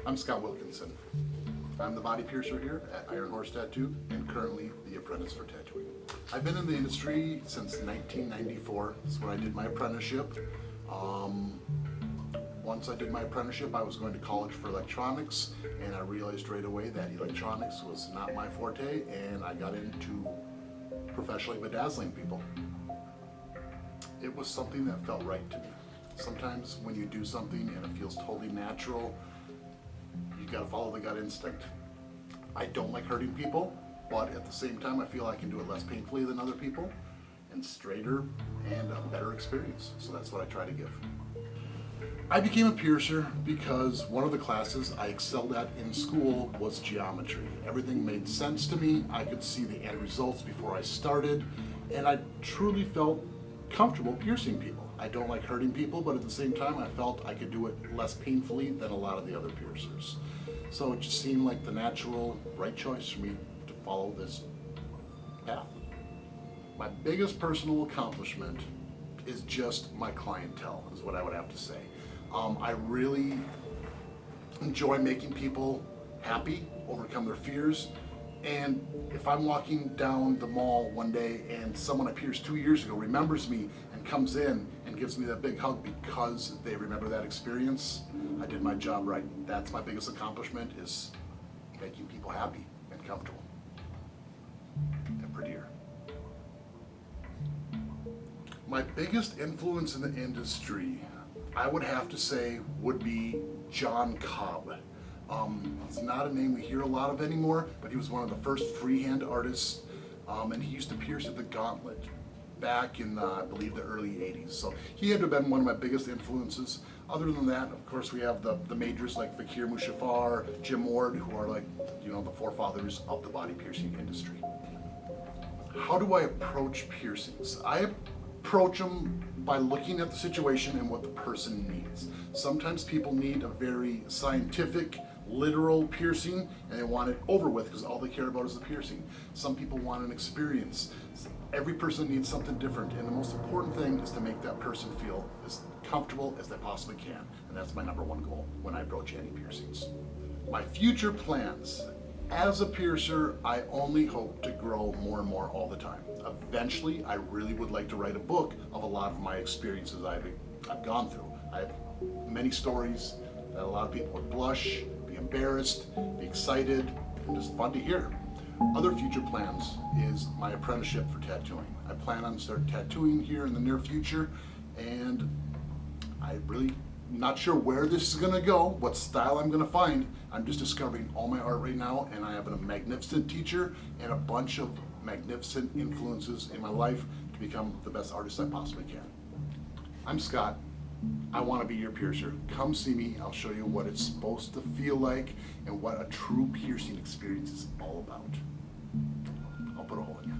I'm Scott Wilkenson. I'm the body piercer here at Ironhorse Tattoo and currently the apprentice for tattooing. I've been in the industry since 1994. That's when I did my apprenticeship. Once I did my apprenticeship, I was going to college for electronics, and I realized right away that electronics was not my forte, and I got into professionally bedazzling people. It was something that felt right to me. Sometimes when you do something and it feels totally natural, you gotta follow the gut instinct. I don't like hurting people, but at the same time I feel I can do it less painfully than other people and straighter and a better experience. So that's what I try to give. I became a piercer because one of the classes I excelled at in school was geometry. Everything made sense to me. I could see the end results before I started, and I truly felt comfortable piercing people. I don't like hurting people, but at the same time I felt I could do it less painfully than a lot of the other piercers. So it just seemed like the natural, right choice for me to follow this path. My biggest personal accomplishment is just my clientele, is what I would have to say. I really enjoy making people happy, overcome their fears. And if I'm walking down the mall one day and someone I pierced 2 years ago remembers me and comes in and gives me that big hug because they remember that experience, I did my job right. That's my biggest accomplishment, is making people happy and comfortable and prettier. My biggest influence in the industry, I would have to say, would be John Cobb. It's not a name we hear a lot of anymore, but he was one of the first freehand artists, and he used to pierce at the Gauntlet back in, I believe, the early 80s. So he had to have been one of my biggest influences. Other than that, of course, we have the majors like Fakir Mushafar, Jim Ward, who are like, you know, the forefathers of the body piercing industry. How do I approach piercings? I approach them by looking at the situation and what the person needs. Sometimes people need a very scientific, literal piercing, and they want it over with because all they care about is the piercing. Some people want an experience. Every person needs something different, and the most important thing is to make that person feel as comfortable as they possibly can, and that's my #1 goal when I approach any piercings. My future plans. As a piercer, I only hope to grow more and more all the time. Eventually, I really would like to write a book of a lot of my experiences I've gone through. I have many stories that a lot of people would blush, be embarrassed, be excited, and just fun to hear. Other future plans is my apprenticeship for tattooing. I plan on start tattooing here in the near future, and I really not sure where this is gonna go, what style I'm gonna find. I'm just discovering all my art right now, and I have a magnificent teacher and a bunch of magnificent influences in my life to become the best artist I possibly can. I'm Scott. I want to be your piercer. Come see me. I'll show you what it's supposed to feel like and what a true piercing experience is all about. I'll put a hole in you.